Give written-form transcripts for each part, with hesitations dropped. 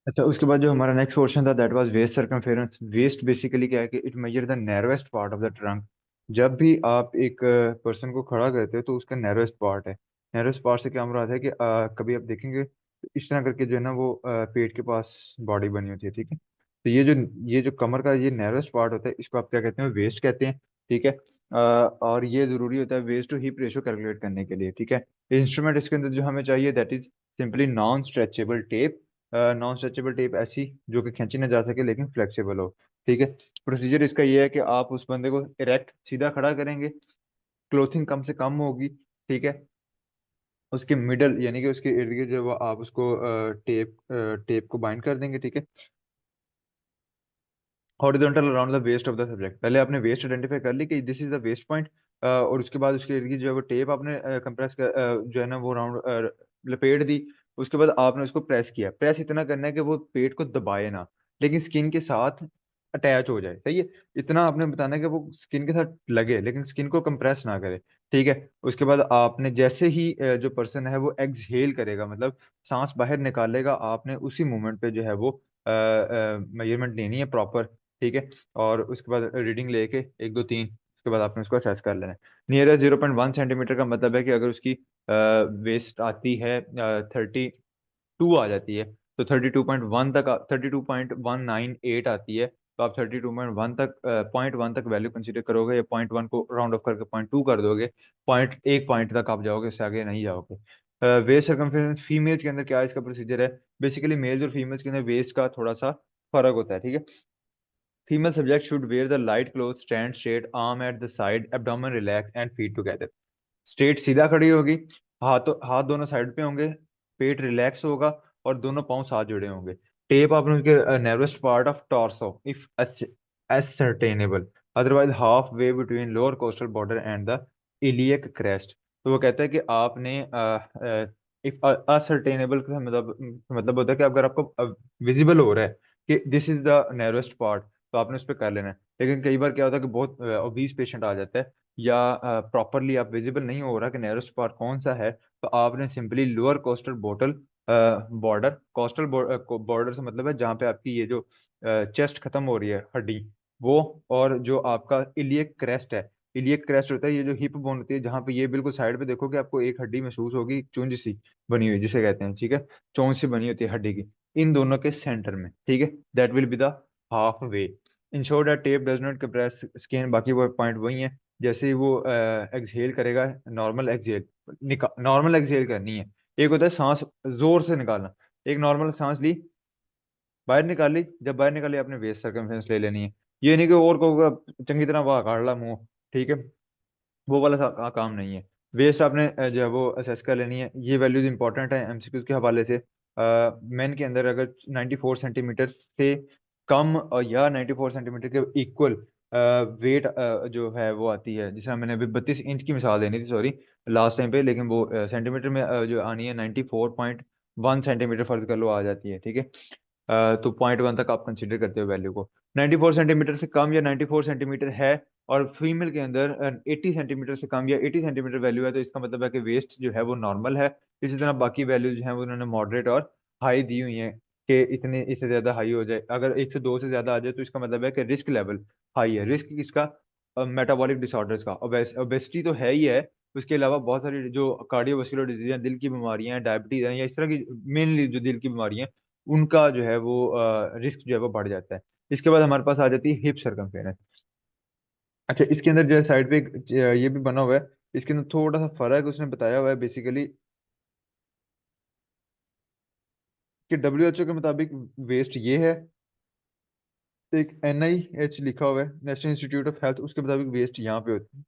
अच्छा, उसके बाद जो हमारा नेक्स्ट पोर्शन था that was waist circumference. Waist basically क्या है कि it measure the narrowest part of the trunk. जब भी आप एक पर्सन को खड़ा करते हो तो उसका नैरोएस्ट पार्ट है। नैरोएस्ट पार्ट से क्या मुराद है कि कभी आप देखेंगे तो इस तरह करके जो है ना वो पेट के पास बॉडी बनी होती है, ठीक है। तो ये जो कमर का ये नैरोएस्ट पार्ट होता है इसको आप क्या कहते हैं, वेस्ट कहते हैं, ठीक है। और ये जरूरी होता है waist to hip ratio calculate करने के लिए, ठीक है। इंस्ट्रूमेंट इसके अंदर जो हमें चाहिए that is simply non stretchable tape. Non stretchable tape ऐसी जो कि खींची ना जा सके लेकिन फ्लेक्सिबल हो, ठीक है। प्रोसीजर इसका ये है कि आप उस बंदे को इरेक्ट सीधा खड़ा करेंगे, क्लोथिंग कम से कम होगी, ठीक है। उसके मिडल यानी कि उसके इर्द गिर्द जो वो आप उसको टेप टेप को बाइंड कर देंगे, ठीक है। Horizontal around the waist of the subject. पहले आपने वेस्ट आइडेंटिफाई कर ली कि this is the waist point, और उसके बाद उसके इर्द गिर्द जो है वो टेप आपने कंप्रेस कर जो है ना वो राउंड लपेट दी। उसके बाद आपने उसको प्रेस किया। प्रेस इतना करना है कि वो पेट को दबाए ना, लेकिन स्किन के साथ अटैच हो जाए, सही है। इतना आपने बताना है कि वो स्किन के साथ लगे लेकिन स्किन को कंप्रेस ना करे, ठीक है। उसके बाद आपने जैसे ही जो पर्सन है वो एक्सहेल करेगा, मतलब सांस बाहर निकालेगा, आपने उसी मोमेंट पे जो है वो मेजरमेंट लेनी है प्रॉपर, ठीक है। और उसके बाद रीडिंग लेके एक दो तीन, उसके बाद आपने उसको असेस कर लेना है। नियर 0.1 सेंटीमीटर का मतलब है कि अगर उसकी वेस्ट आती है 32 आ जाती है, तो 32.1 तक 32.198 आती है, तो आप 32.1 तक .1 तक वैल्यू कंसीडर करोगे, या .1 को राउंड ऑफ करके .2 कर दोगे। पॉइंट तक आप जाओगे, उससे आगे नहीं जाओगे। वेस्ट सर्कमफेरेंस फीमेल्स के अंदर क्या है, इसका प्रोसीजर है। बेसिकली मेल्स और फीमेल्स के अंदर वेस्ट का थोड़ा सा फर्क होता है, ठीक है। Female subject should wear the light clothes, stand straight, arm at the side, abdomen relaxed and feet together. Straight सीधा खड़ी होगी, हाथ दोनों साइड पे होंगे, पेट रिलैक्स होगा और दोनों पांव साथ जुड़े होंगे। टेप आपने उनके narrowest part of torso if ascertainable, otherwise halfway between lower costal border and the iliac crest. तो वो कहता है कि आपने इफ असरटेनेबल का मतलब होता है कि अगर आपको विजिबल हो रहा है कि this is the narrowest part, तो आपने उस पर कर लेना है। लेकिन कई बार क्या होता है कि बहुत ओबीस पेशेंट आ जाता है, या प्रॉपरली आप विजिबल नहीं हो रहा कि नैरोस्ट पार्ट कौन सा है, तो आपने simply lower coastal bottle border, coastal border से मतलब है जहाँ पे आपकी ये जो चेस्ट खत्म हो रही है हड्डी, वो, और जो आपका इलियक क्रेस्ट है। इलियक क्रेस्ट होता है ये जो हिप बोन होती है, जहाँ पे ये बिल्कुल साइड पे देखोगे आपको एक हड्डी महसूस होगी, चुंझ सी बनी हुई जिसे कहते हैं, ठीक है। चोंच सी बनी होती है हड्डी की, इन दोनों के सेंटर में, ठीक है। That will be the half way. Ensure that tape does not compress skin. बाकी वो पॉइंट वही है। जैसे ही वो एक्सहेल करेगा, नॉर्मल एक्सहेल करनी है। एक होता है सांस जोर से निकालना, एक नॉर्मल सांस ली, बाहर निकाली, जब बाहर निकाली आपने वेस्ट सर्कमफेरेंस ले लेनी है। ये नहीं कि और को चंगी तरह वाह काट ला मुंह, ठीक है। वो वाला काम नहीं है। वेस्ट आपने जो है वो असेस कर लेनी है। ये वैल्यूज इंपॉर्टेंट है एमसीक्यूज के हवाले से। मेन के अंदर अगर 94 सेंटीमीटर से कम और या 94 सेंटीमीटर के इक्वल वेट जो है वो आती है, जिसे मैंने अभी 32 इंच की मिसाल देनी थी, सॉरी, लास्ट टाइम पे, लेकिन वो सेंटीमीटर में जो आनी है 94.1 सेंटीमीटर फर्ज कर लो आ जाती है, ठीक है। तो .1 तक आप कंसीडर करते हो वैल्यू को। 94 सेंटीमीटर से कम या 94 सेंटीमीटर है और फीमेल के अंदर 80 सेंटीमीटर से कम या 80 सेंटीमीटर वैल्यू है, तो इसका मतलब है कि वेस्ट जो है वो नॉर्मल है। इसी तरह बाकी वैल्यूज जो है वो उन्होंने मॉडरेट और हाई दी हुई हैं कि इतने इससे ज्यादा हाई हो जाए, अगर एक से दो से ज्यादा आ जाए तो इसका मतलब है कि रिस्क लेवल हाई है। रिस्क किसका? मेटाबॉलिक डिसऑर्डर्स का। ओबेसिटी तो है ही है, उसके अलावा बहुत सारी जो कार्डियोवास्कुलर डिजीज हैं, दिल की बीमारियां हैं, डायबिटीज हैं, या इस तरह की मेनली जो दिल की बीमारियां हैं, उनका जो है वो रिस्क जो है वो बढ़ जाता है। इसके बाद हमारे पास आ जाती है हिप सर्कमफेरेंस। अच्छा, इसके अंदर जो है साइड पे एक ये भी बना हुआ है, इसके अंदर थोड़ा सा फर्क उसने बताया हुआ है बेसिकली कि डब्ल्यू एच ओ के मुताबिक वेस्ट ये है। एक NIH लिखा हुआ है, नेशनल इंस्टीट्यूट ऑफ हेल्थ, उसके मुताबिक वेस्ट यहाँ पे होती है।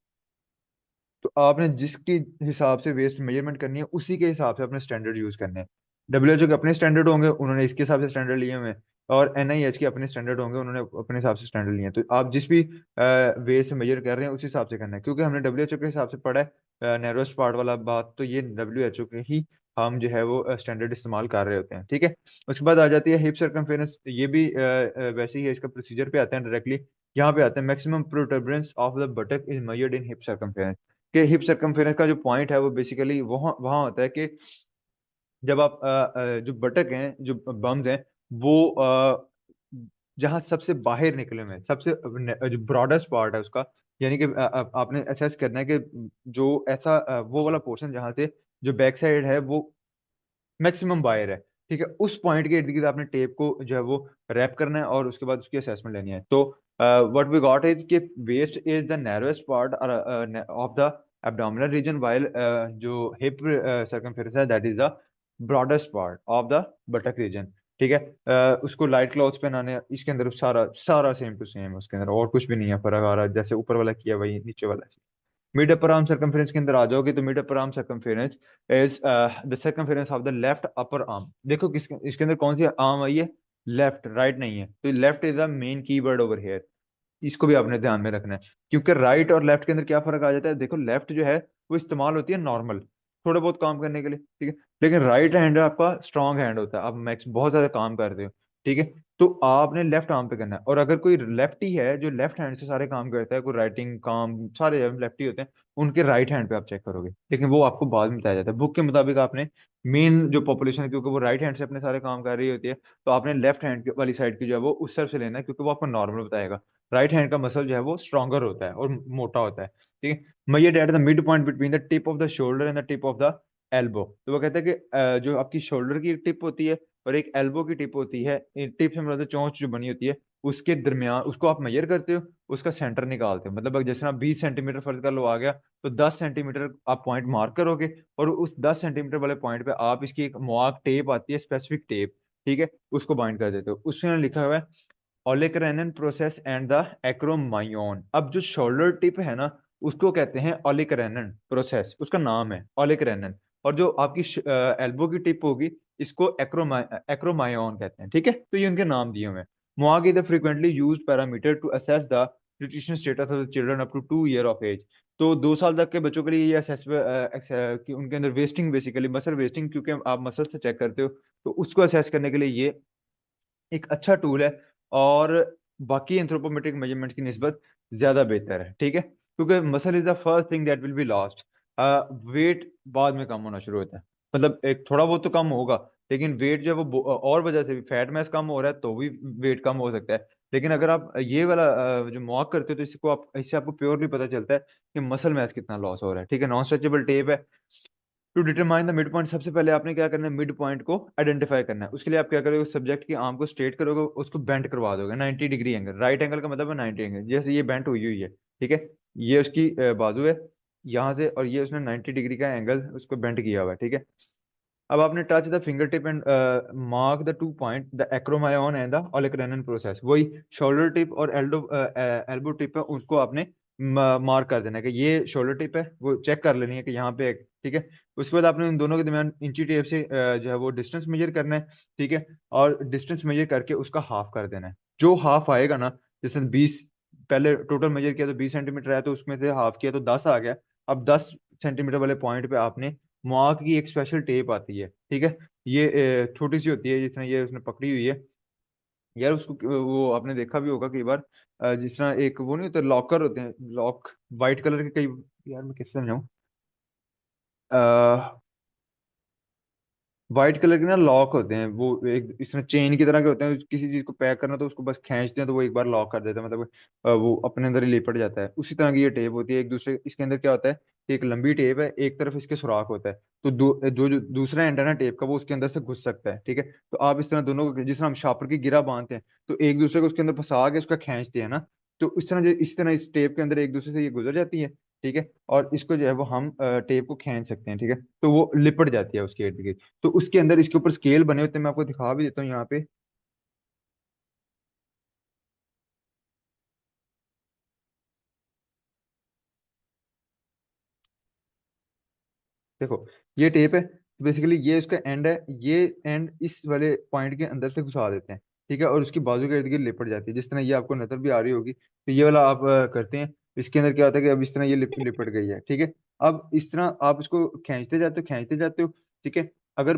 तो आपने जिसके हिसाब से वेस्ट मेजरमेंट करनी है उसी के हिसाब से अपने स्टैंडर्ड यूज करने हैं। डब्ल्यूएचओ के अपने स्टैंडर्ड होंगे, उन्होंने इसके हिसाब से स्टैंडर्ड लिए हुए हैं, और NIH के अपने स्टैंडर्ड होंगे, उन्होंने अपने हिसाब से स्टैंडर्ड लिए हैं। तो आप जिस भी वे से मेजर कर रहे हैं उस हिसाब से करना है, क्योंकि हमने डब्ल्यूएचओ के हिसाब से पढ़ा है नैरोस्ट पार्ट वाला बात, तो ये डब्ल्यूएचओ के ही हम जो है वो स्टैंडर्ड इस्तेमाल कर रहे होते हैं, ठीक है। उसके बाद आ जाती है हिप सर्कमफेरेंस। ये भी वैसे ही है, इसका प्रोसीजर पे आते हैं डायरेक्टली। यहाँ पे आते हैं maximum protuberance of the buttock is measured in hip circumference. कि हिप सर्कमफेरेंस का जो पॉइंट है वो बेसिकली वहाँ वहाँ होता है कि जब आप जो बटक हैं, जो बम्स हैं, वो जहाँ सबसे बाहर निकले हुए हैं, सबसे जो ब्रॉडेस्ट पार्ट है उसका, यानी कि आपने असेस करना है कि जो ऐसा वो वाला पोर्शन जहाँ से जो बैक साइड है वो मैक्सिमम बायर है, ठीक है, उस पॉइंट के इर्द गिर्द आपने टेप को जो है वो रैप करना है और उसके बाद उसकी असेसमेंट लेनी है। तो व्हाट वी गॉट इज कि waist is the narrowest part of the abdominal region, while जो हिप सर्कमफेरेंस है that is the broadest part of the buttock region, ठीक है। उसको लाइट क्लॉथ्स पहनाने हैं, इसके अंदर सारा सारा सेम टू सेम, उसके अंदर और कुछ भी नहीं है फर्क आ रहा है, जैसे ऊपर वाला किया वही नीचे वाला। मिड अपर आर्म सर्कमफेरेंस के अंदर आ जाओगे तो mid upper arm circumference is the circumference of the left upper arm. देखो किस इसके अंदर कौन सी आर्म आई है, लेफ्ट, राइट नहीं है, तो left is the main keyword over here, इसको भी आपने ध्यान में रखना है। क्योंकि राइट और लेफ्ट के अंदर क्या फर्क आ जाता है, देखो लेफ्ट जो है वो इस्तेमाल होती है नॉर्मल थोड़ा बहुत काम करने के लिए, ठीक है, लेकिन राइट हैंड आपका स्ट्रांग हैंड होता है, आप मैक्स बहुत ज्यादा काम करते हो, ठीक है। तो आपने लेफ्ट आर्म पे करना है, और अगर कोई लेफ्टी है जो लेफ्ट हैंड से सारे काम करता है, कोई राइटिंग काम सारे लेफ्टी होते हैं, उनके राइट हैंड पे आप चेक करोगे, लेकिन वो आपको बाद में बताया जाता है बुक के मुताबिक। आपने मेन जो पॉपुलेशन है, क्योंकि वो राइट हैंड से अपने सारे काम कर रही होती है, तो आपने लेफ्ट हैंड वाली साइड की जो है वो उस तरफ से लेना है, क्योंकि वो आपको नॉर्मल बताएगा। राइट हैंड का मसल जो है वो स्ट्रॉन्गर होता है और मोटा होता है, ठीक है। Measure at the mid point between the tip of the shoulder and the tip of the elbow. तो वो कहते हैं कि जो आपकी शोल्डर की टिप होती है और एक एल्बो की टिप होती है, टिप से मतलब चोंच जो बनी होती है, उसके दरमियान उसको आप मेजर करते हो, उसका सेंटर निकालते हो, मतलब अगर जैसे आप 20 सेंटीमीटर फर्ज कर लो आ गया, तो 10 सेंटीमीटर आप पॉइंट मार्क करोगे, और उस 10 सेंटीमीटर वाले पॉइंट पे आप इसकी एक मुआक टेप आती है, स्पेसिफिक टेप, ठीक है, उसको बाइंड कर देते हो। उसमें लिखा हुआ है ओलेकरेनन प्रोसेस एंड द एक्रोमायोन। अब जो शोल्डर टिप है ना, उसको कहते हैं ओलेकरेनन प्रोसेस, उसका नाम है ओलेकरेनन। और जो आपकी एल्बो की टिप होगी, इसको एक्रोमायोन कहते हैं, ठीक है। तो ये उनके नाम दिए हुए हैं। MUAC is the frequently used parameter to assess the nutrition status of the children up to 2 year of age. तो 2 साल तक के बच्चों के लिए ये असेस कि उनके अंदर वेस्टिंग, बेसिकली मसल वेस्टिंग, क्योंकि आप मसल से चेक करते हो, तो उसको असेस करने के लिए ये एक अच्छा टूल है, और बाकी एंथ्रोपोमेट्रिक मेजरमेंट की निस्बत ज्यादा बेहतर है, ठीक है, क्योंकि muscle is the first thing that will be lost. Weight बाद में कम होना शुरू होता है, मतलब एक थोड़ा बहुत तो कम होगा, लेकिन वेट जो है वो और वजह से भी, फैट मास कम हो रहा है तो भी वेट कम हो सकता है। लेकिन अगर आप ये वाला जो मॉक करते हो, तो इसको आप इससे आपको प्योरली पता चलता है कि मसल मास कितना लॉस हो रहा है, ठीक है। नॉन स्ट्रेचेबल टेप है। To determine the mid point, सबसे पहले आपने क्या करना है, मिड पॉइंट को आइडेंटिफाई करना है। उसके लिए आप क्या करोगे, सब्जेक्ट की आर्म को स्ट्रेट करोगे, उसको बेंट करवा दोगे 90 डिग्री एंगल, राइट एंगल का मतलब है 90 एंगल, जैसे ये बेंट हुई हुई है, ठीक है, ये उसकी बाजू है यहाँ से, और ये उसने 90 डिग्री का एंगल उसको बेंट किया हुआ है, ठीक है। अब आपने touch the fingertip and mark the 2 point, the acromion and the olecranon process. वही शोल्डर टिप और एल्बो टिप है, उसको आपने मार्क कर देना है कि ये शोल्डर टिप है, वो चेक कर लेनी है कि यहाँ पे है, ठीक है। उसके बाद आपने उन दोनों के दरमियान इंची टेप से जो है वो डिस्टेंस मेजर करना है, ठीक है, और डिस्टेंस मेजर करके उसका हाफ कर देना है। जो हाफ आएगा ना, जैसे 20, पहले टोटल मेजर किया तो 20 सेंटीमीटर आया, तो उसमें से हाफ किया तो 10 आ गया। अब 10 सेंटीमीटर वाले पॉइंट पे आपने मार्क की एक स्पेशल टेप आती है, ठीक है, ये छोटी सी होती है, जिसने ये उसने पकड़ी हुई है, यार उसको वो आपने देखा भी होगा कई बार, जिस तरह एक वो नहीं होता, लॉकर होते हैं, लॉक वाइट कलर के कई, यार मैं कैसे समझाऊं, व्हाइट कलर के ना लॉक होते हैं, वो एक इसमें चेन की तरह के होते हैं, किसी चीज को पैक करना तो उसको बस खींचते हैं तो वो एक बार लॉक कर देता है, मतलब वो अपने अंदर ही लिपट जाता है। उसी तरह की ये टेप होती है, एक दूसरे इसके अंदर क्या होता है कि एक लंबी टेप है, एक तरफ इसके सुराख होता है, तो जो दूसरा एंड है ना टेप का, वो उसके अंदर से घुस सकता है, ठीक है। तो आप इस तरह दोनों को, जिस तरह हम शार्पर की गिरा बांधते हैं, तो एक दूसरे को उसके अंदर फंसा के उसका खींचते हैं ना, तो इस तरह इस टेप के अंदर एक दूसरे से ये गुजर जाती है, ठीक है, और इसको जो है वो हम टेप को खींच सकते हैं, ठीक है, तो वो लिपट जाती है उसके इर्द गिर्द। तो उसके अंदर इसके ऊपर स्केल बने होते हैं, मैं आपको दिखा भी देता हूँ यहाँ पे। देखो ये टेप है, बेसिकली ये उसका एंड है, ये एंड इस वाले पॉइंट के अंदर से घुसा देते हैं, ठीक है, और उसकी बाजू के इर्द गिर्द लिपट जाती है, जिस तरह ये आपको नजर भी आ रही होगी, तो ये वाला आप करते हैं। इसके अंदर क्या होता है कि अब इस तरह ये लिपट गई है, ठीक है। अब इस तरह आप इसको खींचते जाते हो, ठीक है। अगर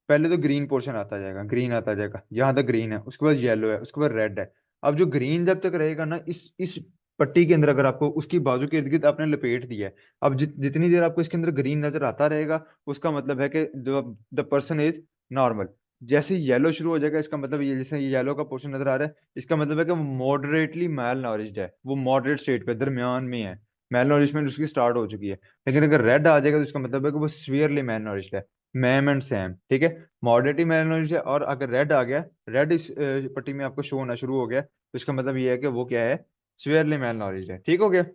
पहले तो ग्रीन पोर्शन आता जाएगा, ग्रीन आता जाएगा, यहाँ तक ग्रीन है, उसके बाद येलो है, उसके बाद रेड है। अब जो ग्रीन जब तक रहेगा ना, इस पट्टी के अंदर, अगर आपको उसकी बाजू के इर्द गिर्द आपने लपेट दिया है, अब जितनी देर आपको इसके अंदर ग्रीन नजर आता रहेगा, उसका मतलब है कि द पर्सन इज नॉर्मल। जैसे ही येलो शुरू हो जाएगा, इसका मतलब ये जैसे ये येलो का पोर्शन नजर आ रहा है, इसका मतलब है कि वो मॉडरेटली मैल नॉरिश्ड है, वो मॉडरेट स्टेट पे दरमियान में है, मैल नॉरिशमेंट उसकी स्टार्ट हो चुकी है। लेकिन अगर रेड आ जाएगा तो इसका मतलब है कि वो सीवियरली मैल नॉरिश्ड है, मैम एंड सैम, ठीक है। मॉडरेटली मैल नॉरिश्ड है, और अगर रेड आ गया, रेड इस पट्टी में आपको शो होना शुरू हो गया, तो इसका मतलब ये है कि वो क्या है, सीवियरली मैल नॉरिश्ड है, ठीक हो गया।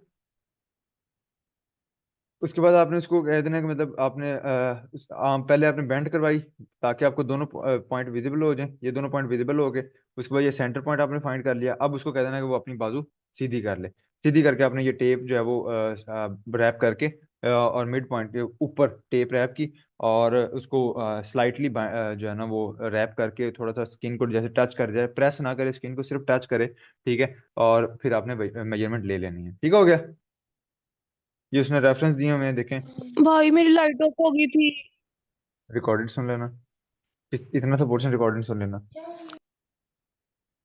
उसके बाद आपने उसको कह देना कि मतलब आपने पहले आपने बेंड करवाई ताकि आपको दोनों पॉइंट विजिबल हो जाए, ये दोनों पॉइंट विजिबल हो गए। उसके बाद ये सेंटर पॉइंट आपने फाइंड कर लिया, अब उसको कह देना कि वो अपनी बाजू सीधी कर ले। सीधी करके आपने ये टेप जो है वो रैप करके और मिड पॉइंट के ऊपर टेप रैप की, और उसको स्लाइटली जो है ना वो रैप करके थोड़ा सा स्किन को जैसे टच कर जाए, प्रेस ना करे स्किन को, सिर्फ टच करे, ठीक है। और फिर आपने मेजरमेंट ले लेनी है, ठीक हो गया। ये उसने रेफरेंस दिए हमें, देखें। भाई मेरी लाइट ऑफ हो गई थी। रिकॉर्डेड सुन लेना, इतना सा पोर्शन रिकॉर्डेड सुन लेना।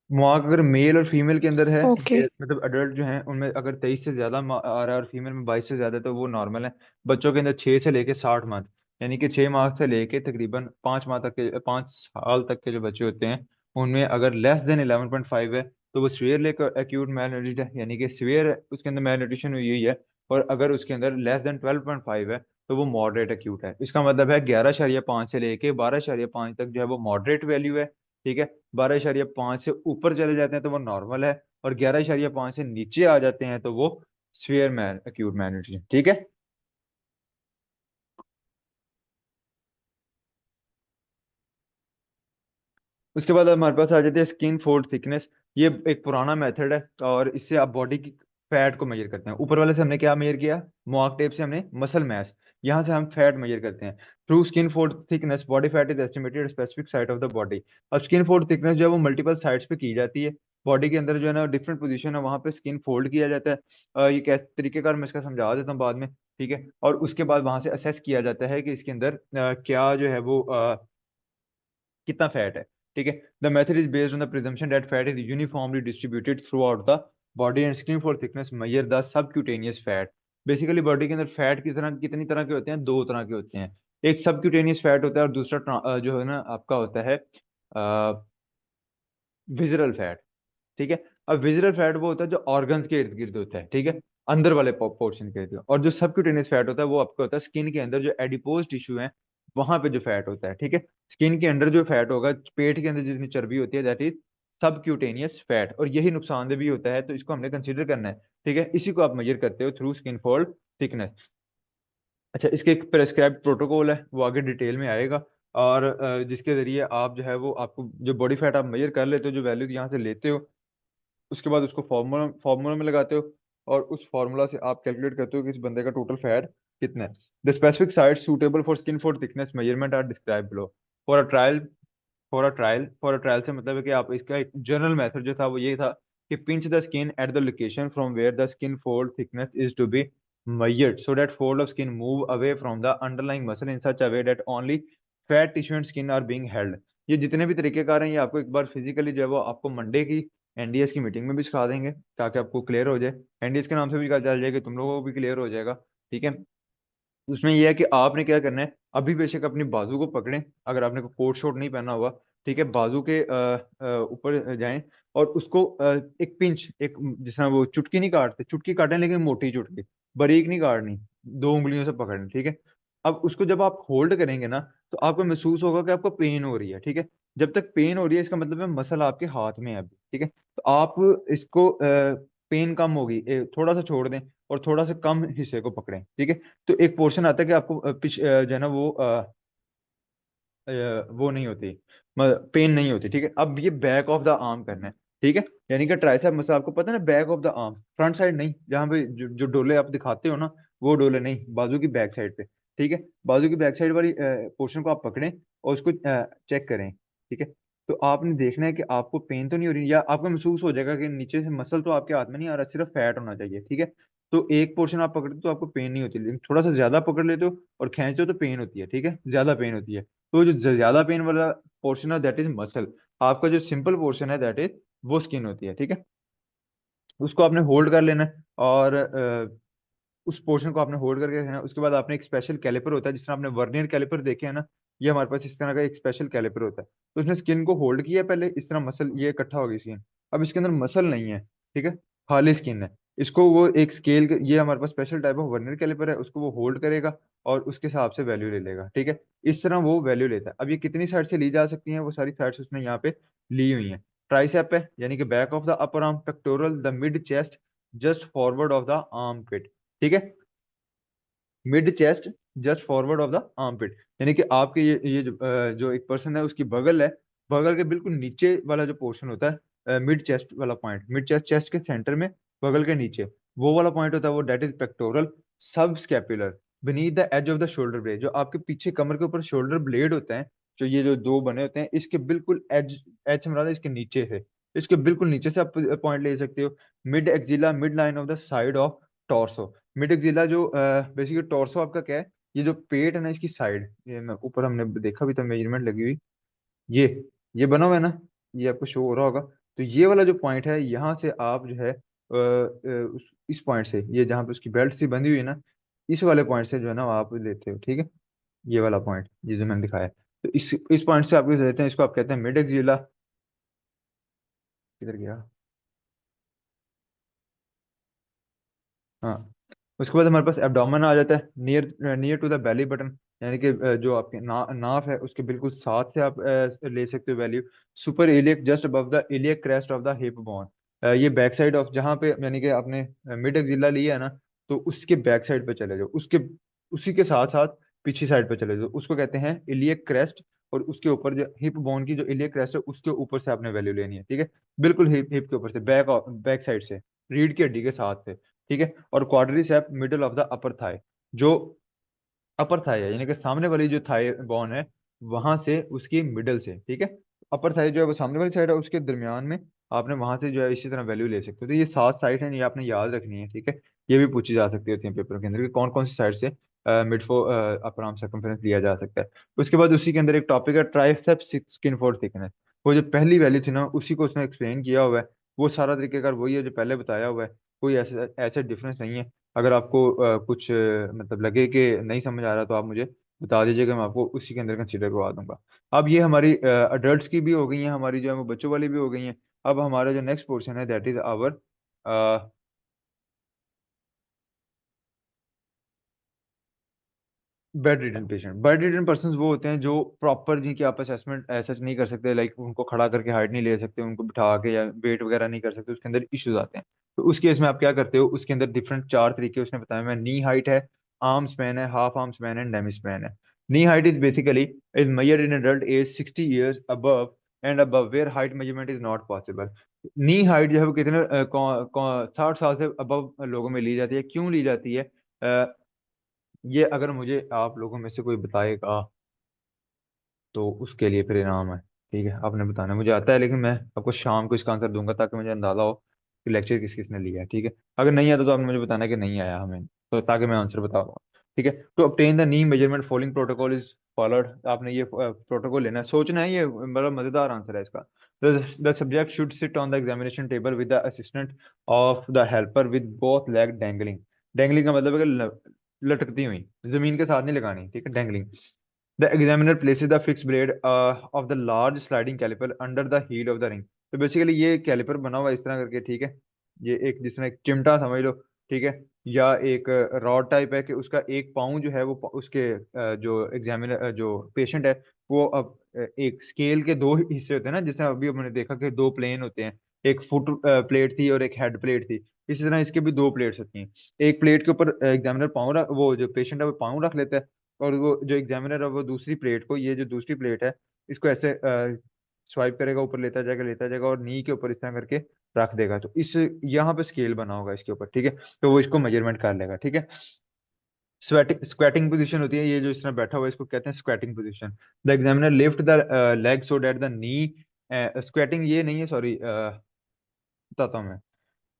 मार्क अगर मेल और फीमेल के अंदर है, ओके। मतलब अडल्ट जो हैं उनमें अगर 23 से ज्यादा आ रहा है और फीमेल में 22 से ज्यादा है, तो वो नॉर्मल है। बच्चों के अंदर 6 से लेके 60 मंथ, यानी कि 6 माह से लेके तकरीबन 5 माह तक के, 5 साल तक के जो बच्चे होते हैं, उनमें अगर लेस देन 11.5 है, तो वो सीवियरली एक्यूट मैल न्यूट्रिशन है, यानी कि सीवियर उसके अंदर मैल न्यूट्रिशन हुई है। और अगर उसके अंदर लेस देन 12.5 है, तो वो मॉडरेट एक्यूट है। इसका मतलब है 11.5 से लेके 12.5 तक जो है वो मॉडरेट वैल्यू है, ठीक है। 12.5 से ऊपर चले जाते हैं तो वो नॉर्मल है, और 11.5 से नीचे आ जाते हैं तो वो स्फीयर मैन एक्यूट मैग्नेटिज्म, ठीक है। उसके बाद हमारे पास आ जाती है स्किन फोल्ड थिकनेस। ये एक पुराना मेथड है, और इससे आप बॉडी की फैट को मेजर करते हैं। ऊपर वाले से हमने क्या मेजर किया, मॉक टेप से हमने मसल मास, यहाँ से हम फैट मेजर करते हैं। Through skin fold thickness body fat is estimated specific site of the body. अब स्किन फोल्ड थिकनेस जो है वो मल्टीपल साइड्स पे की जाती है, बॉडी के अंदर जो है ना डिफरेंट पोजीशन है वहाँ पे स्किन फोल्ड किया जाता है। ये कैसे तरीकेकार मैं इसका समझा देता हूँ बाद में, ठीक है। और उसके बाद वहां से असेस किया जाता है कि इसके अंदर क्या जो है वो कितना फैट है, ठीक है। The method is based on the presumption that fat is uniformly distributed through out the body and skin for thickness measure the subcutaneous fat. Basically body के अंदर फैट की तरह कितनी तरह के होते हैं, दो तरह के होते हैं। एक सबक्यूटेनियस फैट होता है, और दूसरा जो है ना आपका होता है विजरल फैट, ठीक है। अब विजुअल फैट वो होता है जो ऑर्गन्स के इर्द गिर्द होता है, ठीक है, अंदर वाले पोर्शन के इर्द। और जो सबक्यूटेनियस फैट होता है वो आपका होता है स्किन के अंदर जो एडिपोज टिश्यू है वहां पे जो फैट होता है, ठीक है। स्किन के अंदर जो फैट होगा, पेट के अंदर जितनी चर्बी होती है, दैट इज सबक्यूटेनियस फैट, और यही नुकसानदेह भी होता है, तो इसको हमने कंसीडर करना है, ठीक है। इसी को आप मेजर करते हो थ्रू स्किन फोल्ड थिकनेस। अच्छा, इसके एक प्रेस्क्राइब प्रोटोकॉल है, वो आगे डिटेल में आएगा। और जिसके जरिए आप जो है वो आपको जो बॉडी फैट आप मेजर कर लेते हो, जो वैल्यू यहाँ से लेते हो, उसके बाद उसको फार्मूला फार्मूला में लगाते हो, और उस फार्मूला से आप कैलकुलेट करते हो कि इस बंदे का टोटल फैट कितना है। The specific site suitable for skin for thickness measurement are describe below. For a trial for a trial से मतलब है कि आप इसका एक जनरल मेथड जो था वो ये था कि pinch the skin at the location from where the skin fold thickness is to be measured so that fold of skin move away from the underlying muscle in such a way that only fat tissue and skin are being held। ये जितने भी तरीकेकार हैं ये आपको एक बार physically जो है वो आपको मंडे की एनडीएस की मीटिंग में भी सिखा देंगे, ताकि आपको क्लियर हो जाए। एनडीएस के नाम से भी पता चल जाए कि तुम लोगों को भी क्लियर हो जाएगा, ठीक है। उसमें यह है कि आपने क्या करना है, अभी बेशक अपनी बाजू को पकड़ें, अगर आपने कोट शोट नहीं पहना हुआ, ठीक है, बाजू के ऊपर जाएं, और उसको एक पिंच, एक जिस तरह वो चुटकी नहीं काटते, चुटकी काटें लेकिन मोटी चुटकी, बारीक नहीं काटनी, 2 उंगलियों से पकड़ना, ठीक है। अब उसको जब आप होल्ड करेंगे ना, तो आपको महसूस होगा कि आपको पेन हो रही है, ठीक है। जब तक पेन हो रही है इसका मतलब है मसल आपके हाथ में है अभी, ठीक है। तो आप इसको पेन कम होगी, थोड़ा सा छोड़ दें और थोड़ा सा कम हिस्से को पकड़ें, ठीक है। तो एक पोर्शन आता है कि आपको जो है ना वो नहीं होती, पेन नहीं होती, ठीक है। अब ये बैक ऑफ द आर्म करना है, ठीक है। यानी कि ट्राइसेप मसल आपको पता है ना, back of the arm, front side नहीं, जहाँ पे जो डोले आप दिखाते हो ना, वो डोले नहीं, बाजू की बैक साइड पे, ठीक है। बाजू की बैक साइड वाली पोर्शन को आप पकड़ें और उसको चेक करें, ठीक है। तो आपने देखना है कि आपको पेन तो नहीं हो रही, या आपको महसूस हो जाएगा कि नीचे से मसल तो आपके हाथ में नहीं आ रहा, सिर्फ फैट होना चाहिए, ठीक है। तो एक पोर्शन आप पकड़ते हो तो आपको पेन नहीं होती, लेकिन थोड़ा सा ज्यादा पकड़ लेते हो और खींचते हो तो पेन होती है, ठीक है, ज्यादा पेन होती है। तो जो ज्यादा पेन वाला पोर्शन है दैट इज मसल। आपका जो सिंपल पोर्शन है दैट इज वो स्किन होती है, ठीक है। उसको आपने होल्ड कर लेना है, और उस पोर्शन को आपने होल्ड करके रखना है। उसके बाद आपने एक स्पेशल कैलिपर होता है, जिस तरह आपने वर्नियर कैलिपर देखे हैं ना, ये हमारे पास इस तरह का एक स्पेशल कैलिपर होता है। तो उसने स्किन को होल्ड किया पहले, इस तरह मसल ये इकट्ठा हो गई स्किन। अब इसके अंदर मसल नहीं है, ठीक है, खाली स्किन है। इसको वो एक स्केल, ये हमारे पास special type of vernier calliper है, उसको वो होल्ड करेगा और उसके हिसाब से वैल्यू ले लेगा, ठीक है। इस तरह वो वैल्यू लेता है। अब ये कितनी साइड से ली जा सकती है, वो सारी साइड्स उसने यहाँ पे ली हुई हैं। ट्राइसेप है, यानी कि back of the upper arm, pectoral the mid chest, just forward of the armpit, ठीक है। Mid chest, just forward of the armpit, यानी कि आपके ये जो एक पर्सन है उसकी बगल है, बगल के बिल्कुल नीचे वाला जो पोर्शन होता है, मिड चेस्ट वाला पॉइंट, मिड चेस्ट, चेस्ट के सेंटर में, बगल के नीचे वो वाला पॉइंट होता है, वो that is pectoral sub scapular beneath the edge of the shoulder blade, जो आपके पीछे कमर के ऊपर शोल्डर ब्लेड होते हैं, जो ये जो दो बने होते हैं, इसके बिल्कुल एज, एज मतलब इसके नीचे से, इसके बिल्कुल नीचे से आप पॉइंट ले सकते हो। Mid axilla, mid line of the side of torso. Mid axilla जो बेसिकली टॉर्सो आपका क्या है, ये जो पेट है ना इसकी साइड, ये मैं ऊपर हमने देखा भी था मेजरमेंट लगी हुई, ये ये बना हुआ है ना, ये आपको शो हो रहा होगा। तो ये वाला जो पॉइंट है, यहाँ से आप जो है इस पॉइंट से, ये जहाँ पे उसकी बेल्ट सी बंधी हुई है ना, इस वाले पॉइंट से जो है ना आप लेते हो, ठीक है। ये वाला पॉइंट, ये जो मैंने दिखाया है, तो इस पॉइंट से आप इसे लेते हैं, इसको आप कहते हैं मिड एक्जिला। किधर गया? हाँ। उसके बाद हमारे पास एब्डोमेन आ जाता है, near near to the belly button, यानी कि जो आपके नाफ है उसके बिल्कुल साथ से आप ले सकते हो value. Super iliac, just above the iliac crest of the hip bone, ये बैक साइड ऑफ जहाँ पे, यानी कि आपने मिड एक्सिला लिया है ना, तो उसके बैक साइड पे चले जाओ, उसके उसी के साथ साथ पीछे साइड पे चले जाओ, उसको कहते हैं इलियक क्रेस्ट। और उसके ऊपर जो हिप बोन की जो इलियक क्रेस्ट है, उसके ऊपर से आपने वैल्यू लेनी है, ठीक है। बिल्कुल हिप हिप के ऊपर से, बैक साइड से, रीढ़ की हड्डी के साथ से, ठीक है। और quadricep middle of the upper thigh, जो अपर थाई है, यानी कि सामने वाली जो थाई बोन है, वहां से उसकी मिडल से, ठीक है। अपर थाई जो है वो सामने वाली साइड है, उसके दरमियान में आपने वहां से जो है इसी तरह वैल्यू ले सकते हो। तो ये 7 साइड है, ये आपने याद रखनी है, ठीक है। ये भी पूछी जा सकती होती है पेपर के अंदर कि कौन कौन सी साइड से मिड फो अपर आर्म सर्कमफ्रेंस लिया जा सकता है। उसके बाद उसी के अंदर एक टॉपिक है ट्राइसेप स्किन फोल्ड थिकनेस, वो जो पहली वैल्यू थी ना, उसी को उसने एक्सप्लेन किया हुआ है। वो सारा तरीकेकार वही है जो पहले बताया हुआ है, कोई ऐसे ऐसे डिफरेंस नहीं है। अगर आपको कुछ मतलब लगे कि नहीं समझ आ रहा, तो आप मुझे बता दीजिएगा, मैं आपको उसी के अंदर कंसीडर करवा दूंगा। अब ये हमारी अडल्ट्स की भी हो गई हैं, हमारी जो है वो बच्चों वाली भी हो गई हैं। अब हमारा जो नेक्स्ट पोर्शन है, that is our bed ridden patient. Bed ridden person वो होते हैं जो प्रॉपर, जिनकी आप असेसमेंट ऐसा नहीं कर सकते, लाइक उनको खड़ा करके हाइट नहीं ले सकते, उनको बिठा के या वेट वगैरह नहीं कर सकते, उसके अंदर इश्यूज आते हैं। तो उस केस में आप क्या करते हो, उसके अंदर डिफरेंट 4 तरीके उसने बताया। मैं नी हाइट है, आर्म स्पैन है, हाफ आर्म स्पैन है, डेमी स्पैन है। Knee height is basically is measured in adult age 60 years above and above where height measurement is not possible. Knee height जो है वो कितने 60 साल से अबव लोगों में ली जाती है। क्यों ली जाती है? ये अगर मुझे आप लोगों में से कोई बताएगा तो उसके लिए फिर इनाम है, ठीक है। आपने बताना, मुझे आता है, लेकिन मैं आपको शाम को इसका आंसर दूंगा ताकि मुझे अंदाजा हो कि लेक्चर किस किसने लिया है, ठीक है। अगर नहीं आता तो आपने मुझे बताना कि नहीं आया हमें, तो ताकि मैं आंसर बता पाऊँ, ठीक है। To obtain the knee measurement following protocol is followed, आपने ये प्रोटोकॉल लेना है, सोचना है, ये बड़ा मजेदार आंसर है इसका। The subject should sit on the examination table with the assistant of the helper with both leg dangling. Dangling का मतलब है कि लटकती हुई, जमीन के साथ नहीं लगानी, ठीक है, dangling. The examiner places the fixed blade of the large sliding caliper under the heel of the ring। तो बेसिकली ये कैलिपर बना हुआ है इस तरह करके, ठीक है। ये एक जिस तरह एक चिमटा समझ लो, ठीक है, या एक रॉड टाइप है कि उसका एक पाँव जो है वो उसके जो एग्जामिनर जो पेशेंट है, वो अब एक स्केल के दो हिस्से होते हैं ना, जैसे अभी हमने देखा कि दो प्लेन होते हैं, एक फुट प्लेट थी और एक हेड प्लेट थी। इसी तरह इसके भी दो प्लेट्स होती हैं। एक प्लेट के ऊपर एग्जामिनर पाँव रख, वो जो पेशेंट है वो पाँव रख लेता है, और वो जो एग्जामिनर है वो दूसरी प्लेट को, ये जो दूसरी प्लेट है, इसको ऐसे स्वाइप करेगा, ऊपर लेता जाएगा और नी के ऊपर इस तरह करके रख देगा। तो इस यहाँ पे स्केल बना होगा इसके ऊपर, ठीक है। तो वो इसको मेजरमेंट कर लेगा, ठीक है। स्क्वेटिंग पोजीशन होती है, ये जो इस तरह बैठा हुआ है इसको कहते हैं squatting position. The examiner lift the leg so that the knee, squatting ये नहीं है, सॉरी, बताता हूँ मैं।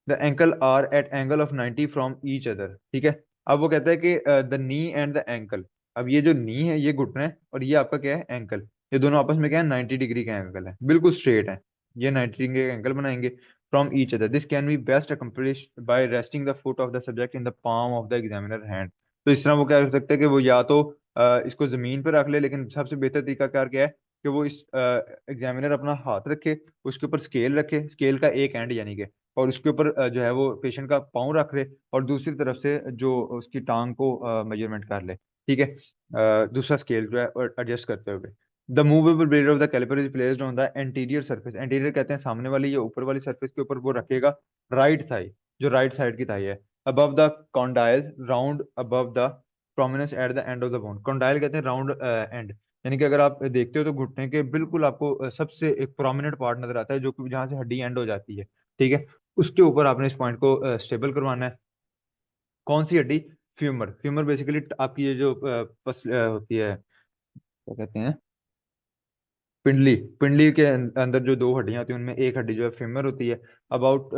The ankle are at angle of 90 from each other, ठीक है। अब वो कहता है कि the knee and the ankle, अब ये जो नी है ये घुटना है, और ये आपका क्या है, एंकल। ये दोनों आपस में क्या है, 90 डिग्री का एंगल है, बिल्कुल स्ट्रेट है। ये 90 डिग्री का एंगल बनाएंगे from each other. This can be best accomplish by resting the foot of the subject in the palm of the examiner hand. तो इस तरह वो क्या कर सकते हैं कि वो या तो इसको जमीन पर रख ले, लेकिन सबसे बेहतर तरीका क्या है कि वो इस एग्जामिनर अपना हाथ रखे, उसके ऊपर स्केल रखे, स्केल का एक एंड यानी कि, और उसके ऊपर जो है वो पेशेंट का पाँव रख ले, और दूसरी तरफ से जो उसकी टांग को मेजरमेंट कर ले, ठीक है, दूसरा स्केल जो है एडजस्ट करते हुए। The movable blade of the caliper is placed on the anterior surface, anterior कहते हैं सामने वाली या ऊपर वाली सरफेस के ऊपर वो रखेगा राइट थाई, जो राइट साइड की थाई है, above the condyle, round above the prominence at the end of the bone. Condyle कहते हैं राउंड एंड, यानी कि अगर आप देखते हो तो घुटने के बिल्कुल आपको सबसे एक प्रोमिनेंट पार्ट नजर आता है, जो कि जहाँ से हड्डी एंड हो जाती है, ठीक है, उसके ऊपर आपने इस पॉइंट को स्टेबल करवाना है। कौन सी हड्डी? फ्यूमर। फ्यूमर बेसिकली आपकी ये जो होती है, क्या कहते हैं, पिंडली। पिंडली के अंदर जो दो हड्डियां होती हैं उनमें एक हड्डी जो है फेमर होती है, अबाउट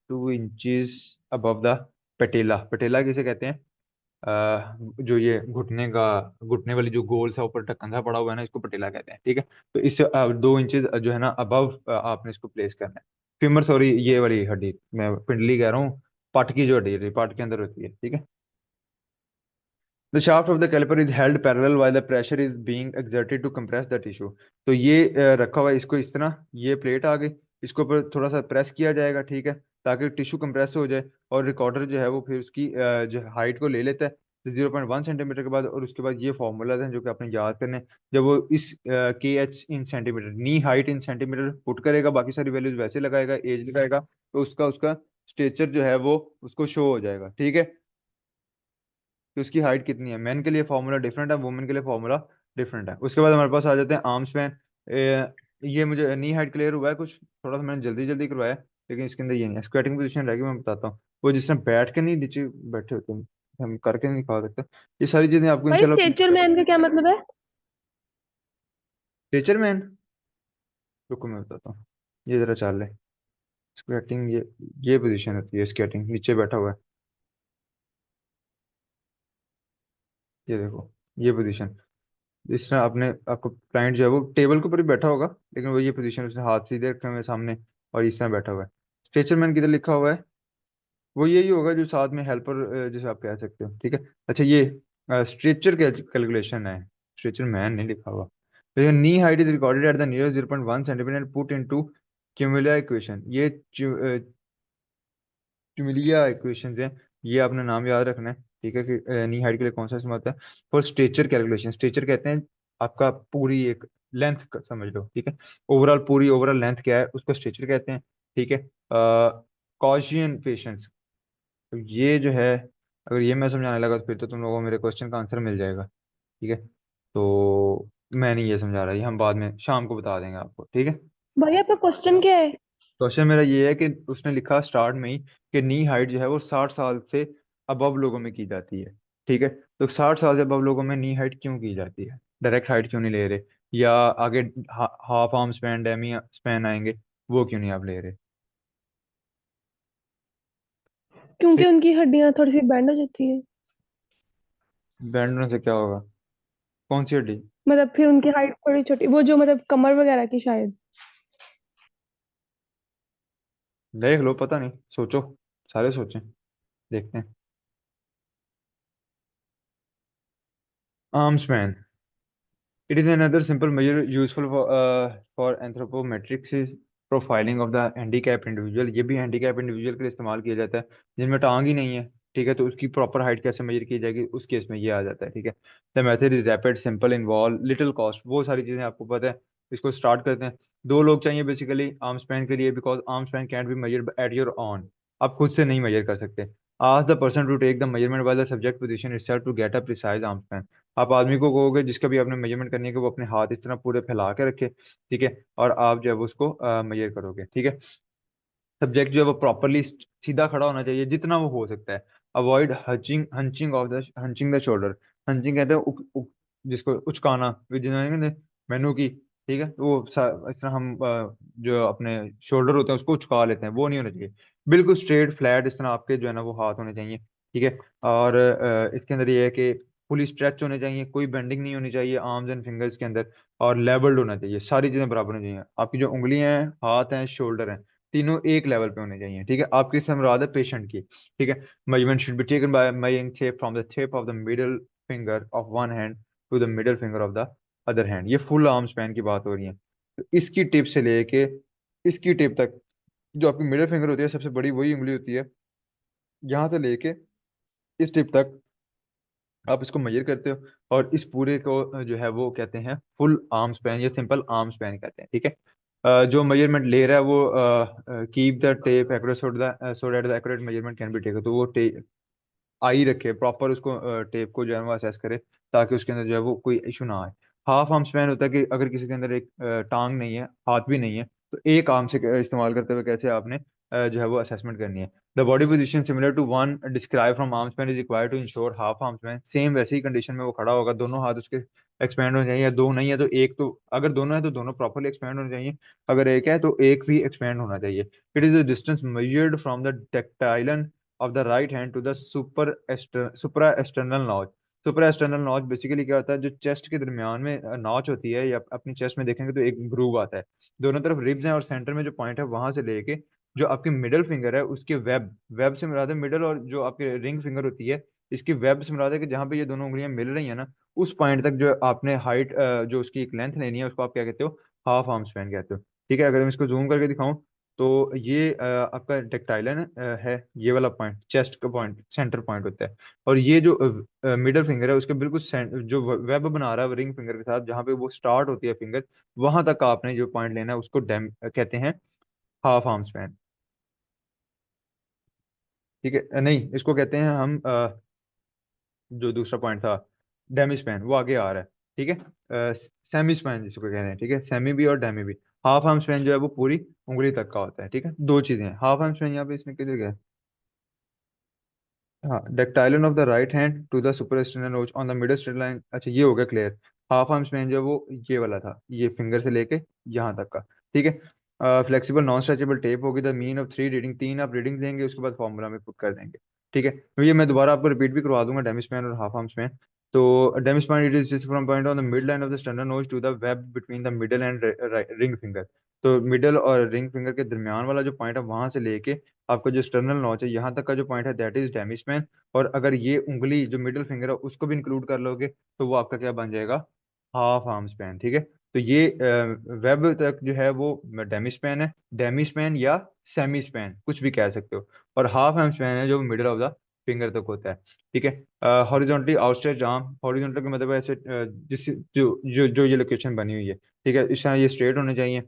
2 इंचेस अबव द पटेला। पटेला किसे कहते हैं? जो ये घुटने वाली जो गोल सा ऊपर ढक्कन सा पड़ा हुआ है ना, इसको पटेला कहते हैं, ठीक है। तो इससे 2 इंचेस जो है ना अबव आपने इसको प्लेस करना है। फीमर, सॉरी, ये वाली हड्डी, मैं पिंडली कह रहा हूँ, पट की जो हड्डी है पट के अंदर होती है, ठीक है। The shaft of the caliper is held parallel while the pressure is being exerted to compress the tissue। तो ये रखा हुआ है, इसको इस तरह, ये प्लेट आ गई, इसको ऊपर थोड़ा सा प्रेस किया जाएगा, ठीक है, ताकि टिश्यू कंप्रेस हो जाए, और रिकॉर्डर जो है वो फिर उसकी जो हाइट को ले लेता है 0.1 सेंटीमीटर के बाद, और उसके बाद ये फॉर्मूलाज हैं जो कि आपने याद करने हैं। जब वो इस KH in centimetre, knee height in centimetre put करेगा, बाकी सारी वैल्यूज वैसे लगाएगा, एज लगाएगा, तो उसका उसका स्टेचर जो है वो उसको शो हो जाएगा, ठीक है, कि उसकी हाइट कितनी है। मेन के लिए फॉर्मूला डिफरेंट है, वुमेन के लिए फॉर्मूला डिफरेंट है। उसके बाद हमारे पास आ जाते हैं आर्म स्पैन। ये मुझे नी हाइट क्लियर हुआ है, कुछ थोड़ा सा मैंने जल्दी जल्दी करवाया, लेकिन इसके अंदर ये नहीं है। स्क्वाटिंग पोजीशन रहेगी, मैं बताता हूँ, वो जिस तरह बैठ के नहीं नीचे बैठे होते हैं, हम करके नहीं खा सकते, ये सारी चीजें आपको भाई इंशाल्लाह। स्टेचर मैन का क्या मतलब है? टीचर मैन, रुको मैं बताता हूँ, ये जरा चाल ले। स्क्वाटिंग, ये पोजीशन होती है स्क्वाटिंग, नीचे बैठा हुआ है, ये देखो, ये पोजीशन, इस तरह आपने, आपको क्लाइंट जो है वो टेबल के ऊपर ही बैठा होगा, लेकिन वो ये पोजीशन, उसने हाथ सीधे रखे हुए हैं सामने, और इस तरह बैठा हुआ है। स्ट्रेचरमैन किधर लिखा हुआ है? वो यही होगा जो साथ में हेल्पर जैसे आप कह सकते हो, ठीक है। अच्छा, ये स्ट्रेचर कैलकुलेशन है, स्ट्रेचर मैन नहीं लिखा हुआ। तो knee height is recorded at the nearest 0.1 centimetre and put into Chumlea equation. ये क्यूमिलिया इक्वेशंस हैं, ये आपने नाम याद रखना है, ठीक है, कि नी हाइट के लिए कौन सा इस्तेमाल होता है फॉर स्टेचर कैलकुलेशन। स्टेचर कहते हैं आपका पूरी एक लेंथ समझ लो, ठीक है, ओवरऑल पूरी ओवरऑल लेंथ क्या है उसको स्टेचर कहते हैं, ठीक है। कॉशियन पेशेंट्स, तो ये जो है, अगर ये मैं समझाने लगा तो फिर तो तुम लोगों को मेरे क्वेश्चन का आंसर मिल जाएगा, ठीक है। तो मैं नहीं ये समझा रहा, ये हम बाद में शाम को बता देंगे आपको, ठीक है। भाई आपका क्वेश्चन क्या है? क्वेश्चन मेरा ये है कि उसने लिखा स्टार्ट में ही कि नी हाइट जो है वो 60 साल से अबव लोगों में की जाती है, ठीक है। तो 60 साल से अबव लोगों में नी हाइट क्यों की जाती है? डायरेक्ट हाइट क्यों नहीं ले रहे, या आगे half arm span, Demi span आएंगे, वो क्यों नहीं आप ले रहे? क्योंकि उनकी हड्डियां थोड़ी सी बैंड हो जाती है। बैंड होने से क्या होगा? कौन सी हड्डी? मतलब फिर उनकी हाइट थोड़ी छोटी, वो जो मतलब कमर वगैरह की शायद। देख लो, पता नहीं, सोचो, सारे सोचें, देखते हैं। Arm span, it is another simple measure useful for anthropometrics is profiling of the handicapped individual। ये भी handicapped individual के लिए इस्तेमाल किया जाता है, जिनमें टांग ही नहीं है, ठीक है, तो उसकी प्रॉपर हाइट कैसे मेजर की जाएगी, उस केस में ये आ जाता है, ठीक है। The method is rapid, simple, involve little cost, वो सारी चीजें आपको पता है। इसको स्टार्ट करते हैं। 2 लोग चाहिए बेसिकली आर्म स्पैन के लिए, because arm span can't be measured at your own, आप खुद से नहीं मेजर कर सकते। Ask the person to take the measurement by the subject position itself to get a precise arm span. आप आदमी को कहोगे जिसका भी आपने मेजरमेंट करनी है कि वो अपने हाथ इस तरह पूरे फैला के रखे, ठीक है, और आप जो है वो उसको मेजर करोगे, ठीक है। सब्जेक्ट जो है वो प्रॉपरली सीधा खड़ा होना चाहिए जितना वो हो सकता है। Avoid hunching, hunching the shoulder. Hunching कहते हैं जिसको उचकाना, जिन्होंने मेनू की, ठीक है, तो वो इस तरह हम जो अपने शोल्डर होते हैं उसको उचका लेते हैं, वो नहीं होना चाहिए। बिल्कुल स्ट्रेट फ्लैट इस तरह आपके जो है ना वो हाथ होने चाहिए, ठीक है। और इसके अंदर ये है कि फुली स्ट्रेच होने चाहिए, कोई बेंडिंग नहीं होनी चाहिए आर्म्स एंड फिंगर्स के अंदर, और लेवल्ड होना चाहिए, सारी चीजें बराबर होनी चाहिए। आपकी जो उंगलियां हैं, हाथ हैं, शोल्डर हैं, तीनों एक लेवल पे होने चाहिए, ठीक है। आपकी से मुराद है पेशेंट की, ठीक है। Measurement should be taken by measuring tape from the tip of the middle finger of one hand to the middle finger of the other hand. ये फुल आर्म स्पैन की बात हो रही है। तो इसकी टिप से लेके इसकी टिप तक जो आपकी मिडिल फिंगर होती है, सबसे बड़ी वही उंगली होती है, यहाँ से लेके इस टिप तक आप इसको मेजर करते हो, और इस पूरे को जो है वो कहते हैं फुल आर्म स्पैन या सिंपल आर्म स्पैन कहते हैं। ठीक है। जो मेजरमेंट ले रहा है वो keep the tape accurate so that the accurate measurement can be taken. तो वो आई रखे प्रॉपर, उसको टेप को जो है वो असेस करे, ताकि उसके अंदर जो है वो कोई इशू ना आए। हाफ आर्म स्पैन होता है कि अगर किसी के अंदर एक टांग नहीं है, हाथ भी नहीं है, तो एक आर्म से इस्तेमाल करते हुए कैसे आपने जो है वो असेसमेंट करनी है। The body position similar to one describe from arm span is required to ensure half arm span. Same वैसे ही कंडीशन में वो खड़ा होगा, दोनों हाथ उसके एक्सपैंड होने चाहिए, या दो नहीं है तो एक, तो अगर दोनों है तो दोनों प्रॉपरली एक्सपैंड होने चाहिए, अगर एक है तो एक भी एक्सपैंड होना चाहिए। It is the distance measured from the dactylion of the right hand to the suprasternal notch. Suprasternal notch basically क्या होता है, जो चेस्ट के दरमियान में नॉच होती है, या अपनी चेस्ट में देखेंगे तो एक ग्रूव आता है, दोनों तरफ रिब्स हैं, और सेंटर में जो पॉइंट है वहां से लेके जो आपकी मिडल फिंगर है उसके वेब वेब से मुराद है मिडल, और जो आपके रिंग फिंगर होती है इसकी वेब से मुराद है कि जहाँ पे ये दोनों उंगलियां मिल रही है ना, उस पॉइंट तक जो आपने हाइट जो उसकी एक लेंथ लेनी है, उसको आप क्या कहते हो, हाफ आर्म स्पैन कहते हो। ठीक है। अगर मैं इसको जूम करके दिखाऊं तो ये आपका टेक्टाइलन है, ये वाला पॉइंट चेस्ट का पॉइंट सेंटर पॉइंट होता है। और ये जो मिडल फिंगर है उसके बिल्कुल जो वेब बना रहा है रिंग फिंगर के साथ, जहाँ पे वो स्टार्ट होती है फिंगर, वहां तक का आपने जो पॉइंट लेना है उसको डैम कहते हैं हाफ आर्म स्पैन। ठीक है। नहीं, इसको कहते हैं हम जो दूसरा पॉइंट था डेमी स्पैन, वो आगे आ रहा है। ठीक है। सेमी स्पैन जिसको कहते हैं, ठीक है, सेमी भी और डेमी भी। हाफ आर्म स्पैन जो है वो पूरी उंगली तक का होता है। ठीक है, दो चीजें हैं। हाफ आर्म स्पैन यहाँ पे इसमें किधर गया, हाँ, dactylion of the right hand to the suprasternal notch on the middle straight line. अच्छा, ये हो गया क्लियर। हाफ आर्म स्पैन जो है वो ये वाला था, ये फिंगर से लेके यहाँ तक का। ठीक है। फ्लेक्सिबल नॉन स्ट्रेचेबल टेप होगी, the mean of three reading, तीन आप रीडिंग देंगे, उसके बाद फॉर्मूला में पुट कर देंगे। ठीक है, तो ये मैं दोबारा आपको रिपीट भी करवा दूंगा, डेमी स्पैन और हाफ आर्म स्पैन। तो demi span it is from point on the midline of the sternal notch to the web between the middle and ring finger. तो मिडल और रिंग फिंगर के दरमियान वाला जो point है वहां से लेके आपका जो स्टर्नल नॉच है यहाँ तक का जो पॉइंट है, दैट इज डेमी स्पैन। और अगर ये उंगली जो मिडिल फिंगर है उसको भी इंक्लूड कर लोगे तो वो आपका क्या बन जाएगा, हाफ आर्म स्पैन। ठीक है। तो ये वेब तक जो है वो डेमी स्पैन है, डेमी स्पैन या सेमी स्पैन कुछ भी कह सकते हो। और हाफ आर्म स्पैन है जो मिडिल ऑफ द फिंगर तक होता है। ठीक है। हॉरिजॉन्टली आउटस्ट्रेच आर्म, हॉरिजॉन्टल का मतलब है ऐसे जिस जो ये लोकेशन बनी हुई है, ठीक है, इस तरह ये स्ट्रेट होने चाहिए।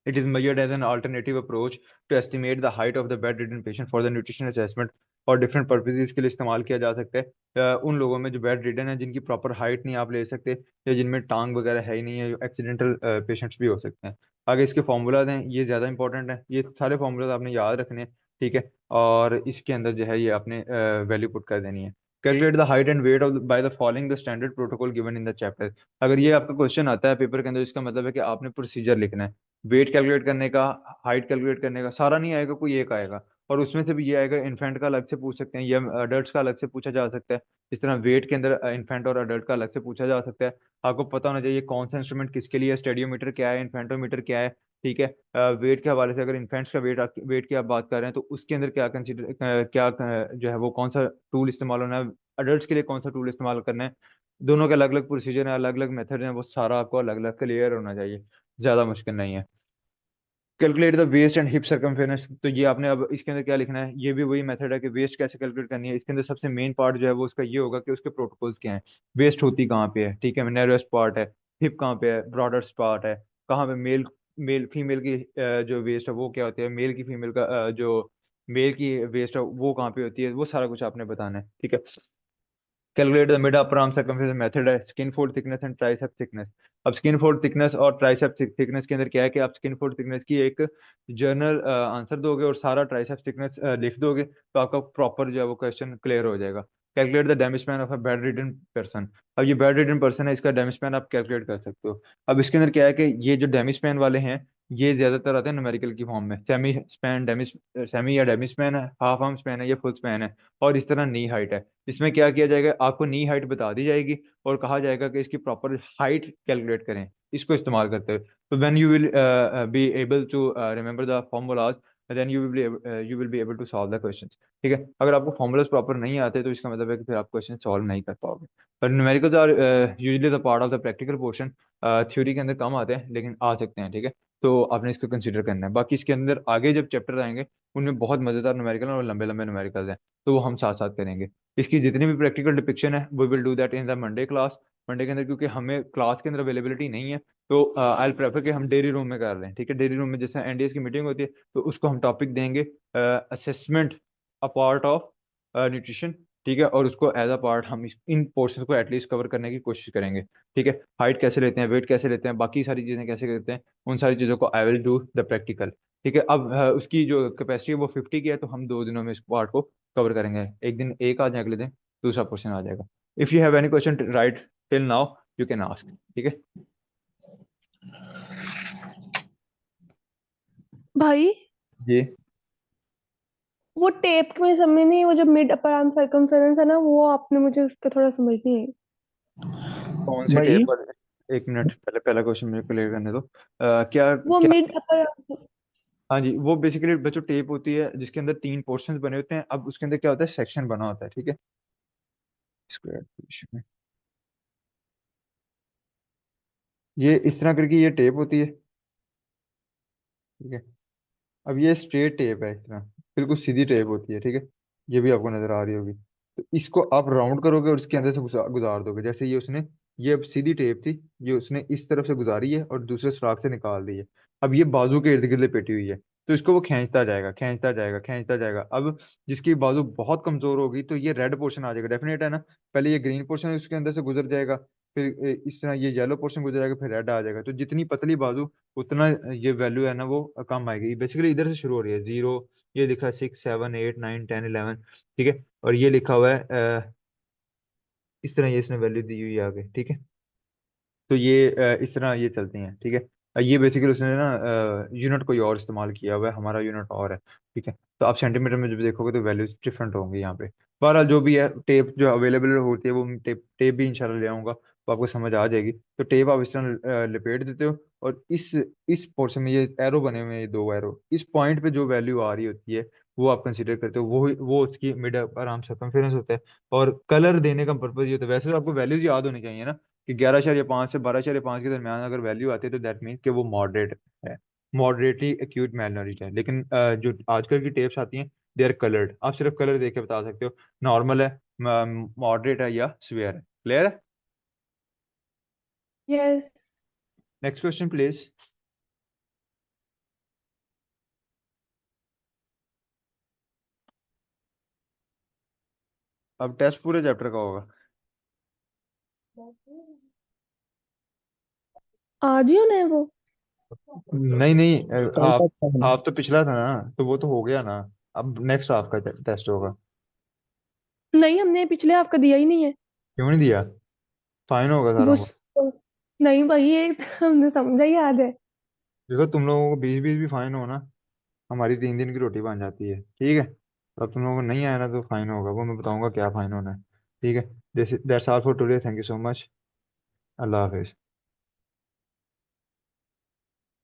It is measured as an alternative approach to estimate the height of the bedridden patient for the nutrition assessment। और डिफरेंट पर्पजेज के लिए इस्तेमाल किया जा सकता है उन लोगों में जो बेड रिडन है, जिनकी प्रॉपर हाइट नहीं आप ले सकते, या जिनमें टांग वगैरह है ही नहीं है, जो एक्सीडेंटल पेशेंट्स भी हो सकते हैं। आगे इसके फॉर्मूलाज हैं, ये ज़्यादा इंपॉर्टेंट हैं, ये सारे फॉर्मूलाज आपने याद रखने हैं। ठीक है। और इसके अंदर जो है ये आपने वैल्यू पुट कर देनी है। Calculate the height and weight of by the following the standard protocol given in the chapter. अगर ये आपका क्वेश्चन आता है पेपर के अंदर, इसका मतलब है कि आपने प्रोसीजर लिखना है। वेट कैलकुलेट करने का, हाइट कैलकुलेट करने का, सारा नहीं आएगा, कोई एक आएगा। और उसमें से भी ये आएगा, इन्फेंट का अलग से पूछ सकते हैं, या अडल्ट का अलग से पूछा जा सकता है। इस तरह वेट के अंदर इन्फेंट और अडल्ट का अलग से पूछा जा सकता है। आपको पता होना चाहिए कौन सा इंस्ट्रूमेंट किसके लिए है, स्टेडियोमीटर क्या है, इन्फेंटोमीटर क्या है। ठीक है। वेट के हवाले से अगर इन्फेंट्स का वेट की आप बात कर रहे हैं तो उसके अंदर क्या कंसिडर जो है वो कौन सा टूल इस्तेमाल होना है, अडल्ट के लिए कौन सा टूल इस्तेमाल करना है। दोनों के अलग अलग प्रोसीजर हैं, अलग अलग मेथड हैं, वो सारा आपको अलग अलग क्लियर होना चाहिए, ज़्यादा मुश्किल नहीं है। Calculate the waist and hip circumference, तो ये आपने अब इसके अंदर क्या लिखना है, ये भी वही मेथड है कि वेस्ट कैसे कैलकुलेट करनी है। इसके अंदर सबसे मेन पार्ट जो है वो उसका ये होगा कि उसके प्रोटोकॉल्स क्या हैं। वेस्ट होती कहाँ पे है, ठीक है, नैरोएस्ट पार्ट है। हिप कहाँ पे है, ब्रॉडेस्ट पार्ट है। कहाँ पे मेल मेल फीमेल की जो वेस्ट है वो क्या होती है, मेल की फीमेल का जो मेल की वेस्ट है वो कहाँ पे होती है, वो सारा कुछ आपने बताना है। ठीक है। Calculate the mid upper arm circumference method है skin fold thickness and tricep thickness. अब स्किन फोल्ड थिकनेस और ट्राइसेप थिकनेस के अंदर क्या है कि आप स्किन फोल्ड थिकनेस की एक जर्नल आंसर दोगे और सारा ट्राइसेप थिकनेस लिख दोगे, तो आपका प्रॉपर जो है वो क्वेश्चन क्लियर हो जाएगा। Calculate the Demi span of a bed ridden person. अब ये बेड रिडन पर्सन है, इसका डेमी स्पैन आप कैलकुलेट कर सकते हो। अब इसके अंदर क्या है कि ये जो डेमी स्पैन वाले हैं ये ज्यादातर आते हैं न्यूमेरिकल की फॉर्म में, सेमी स्पैन, डेमी सेमी या डेमी स्पैन है, हाफ आर्म स्पैन है, या फुल स्पैन है, और इस तरह नी हाइट है। इसमें क्या किया जाएगा, आपको नी हाइट बता दी जाएगी और कहा जाएगा कि इसकी प्रॉपर हाइट कैलकुलेट करें इसको इस्तेमाल करते हुए। तो when you will be able to remember the formulas, then you will be able to solve the question. ठीक है, अगर आपको फॉर्मूलाज प्रॉपर नहीं आते तो इसका मतलब है कि फिर आप क्वेश्चन सॉल्व नहीं कर पाओगे। पर numericals are usually the part of the practical portion. Theory के अंदर कम आते हैं लेकिन आ सकते हैं। ठीक है, तो आपने इसको कंसिडर करना है। बाकी इसके अंदर आगे जब चैप्टर आएंगे उनमें बहुत मजेदार न्यूमेरिकल और लंबे लंबे न्यूमेरिकल्स हैं, तो वो हम साथ साथ करेंगे। इसकी जितनी भी प्रैक्टिकल डिपिक्शन है we will do that in the Monday class. Monday के अंदर क्योंकि हमें क्लास के अंदर अवेलेबिलिटी नहीं है, तो आई प्रेफर कि हम डेयरी रूम में कर लें। ठीक है, डेयरी रूम में जैसे एनडीएस की मीटिंग होती है तो उसको हम टॉपिक देंगे assessment a part of nutrition. ठीक है, और उसको एज अ पार्ट हम इन पोर्शन को एटलीस्ट कवर करने की कोशिश करेंगे। ठीक है, हाइट कैसे लेते हैं, वेट कैसे लेते हैं, बाकी सारी चीज़ें कैसे करते हैं, उन सारी चीज़ों को I will do the practical. ठीक है, अब उसकी जो कैपेसिटी है वो 50 की है, तो हम 2 दिनों में इस पार्ट को कवर करेंगे। एक दिन एक आ जाए, अगले दिन दूसरा पोर्शन आ जाएगा। If you have any question right till now you can ask. ठीक है भाई जी। वो टेप में समझ नहीं, वो जो मिड अपर आर्म सर्कमफेरेंस है ना, वो आपने मुझे उसका थोड़ा समझ नहीं आई। कौन सी भाई टेप वाले? एक मिनट, पहले पहला क्वेश्चन मेरे को क्लियर करने दो। क्या वो क्या? मिड अपर, हाँ जी, वो बेसिकली बच्चों टेप होती है जिसके अंदर 3 पोर्शंस बने होते हैं। अब उसके अंदर क्या होता है, सेक्शन बना होता है। ठीक है, स्क्वायर पोजीशन में ये इस तरह करके ये टेप होती है। ठीक है, अब ये स्ट्रेट टेप है, इस तरह बिल्कुल सीधी टेप होती है। ठीक है, ये भी आपको नजर आ रही होगी। तो इसको आप राउंड करोगे और इसके अंदर से गुजार दोगे। जैसे ये उसने, ये अब सीधी टेप थी, ये उसने इस तरफ से गुजारी है और दूसरे सुराख से निकाल दी है। अब ये बाजू के इर्द गिर्द लिपेटी हुई है, तो इसको वो खींचता जाएगा, खींचता जाएगा, खींचता जाएगा। अब जिसकी बाजू बहुत कमजोर होगी तो ये रेड पोर्शन आ जाएगा, डेफिनेट है ना। पहले ये ग्रीन पोर्शन उसके अंदर से गुजर जाएगा, फिर इस तरह ये येलो पोर्शन गुजर जाएगा, फिर रेड आ जाएगा। तो जितनी पतली बाजू उतना ये वैल्यू है ना वो कम आएगी। बेसिकली इधर से शुरू हो रही है 0, ये लिखा है 6 7 8 9 10 11। ठीक है, और ये लिखा हुआ है इस तरह, ये इसने वैल्यू दी हुई है आगे। ठीक है, तो ये इस तरह ये चलती हैं। ठीक है, ये बेसिकली उसने ना यूनिट कोई और इस्तेमाल किया हुआ है, हमारा यूनिट और है। ठीक है, तो आप सेंटीमीटर में जब देखोगे तो वैल्यूज डिफरेंट होंगी यहाँ पे। बहरहाल जो भी है, टेप जो अवेलेबल होती है वो टेप टेप भी इंशाल्लाह ले आऊंगा तो आपको समझ आ जाएगी। तो टेप आप इस तरह लपेट देते हो, और इस पोर्शन में ये एरो बने हुए हैं, ये 2 एरो, इस पॉइंट पे जो वैल्यू आ रही होती है वो आप कंसीडर करते हो, वो उसकी मिड आराम सर्कमफेरेंस होता है। और कलर देने का पर्पज ये होता है, वैसे तो आपको वैल्यूज याद होनी चाहिए ना, कि 11.5 से 12.5 के दरमियान अगर वैल्यू आती है तो दैट मीन्स कि वो मॉडरेट है, मॉडरेटली एक्यूट मेलनोरिश है। लेकिन जो आजकल की टेप्स आती हैं दे आर कलर्ड, आप सिर्फ कलर देख के बता सकते हो नॉर्मल है, मॉडरेट है या सीवियर है। क्लियर है? यस। Next question please. अब टेस्ट पूरे चैप्टर का होगा। आज ही होना है वो? नहीं नहीं, कल आप तक था ना। आप तो पिछला था ना, तो वो तो हो गया ना। अब नेक्स्ट आपका टेस्ट होगा। नहीं, हमने पिछले हफ्ते दिया ही नहीं है। क्यों नहीं दिया? फाइन होगा वो सारों को। नहीं भाई, ये हमने समझा ही, याद है। देखो तुम लोगों को 20 20 भी फाइन हो ना, हमारी 3 दिन की रोटी बन जाती है। ठीक है, तो अब तुम लोगों को नहीं आया ना तो फाइन होगा, वो मैं बताऊंगा क्या फाइन होना है। ठीक है, that's all for today, thank you so much. Allah Hafiz.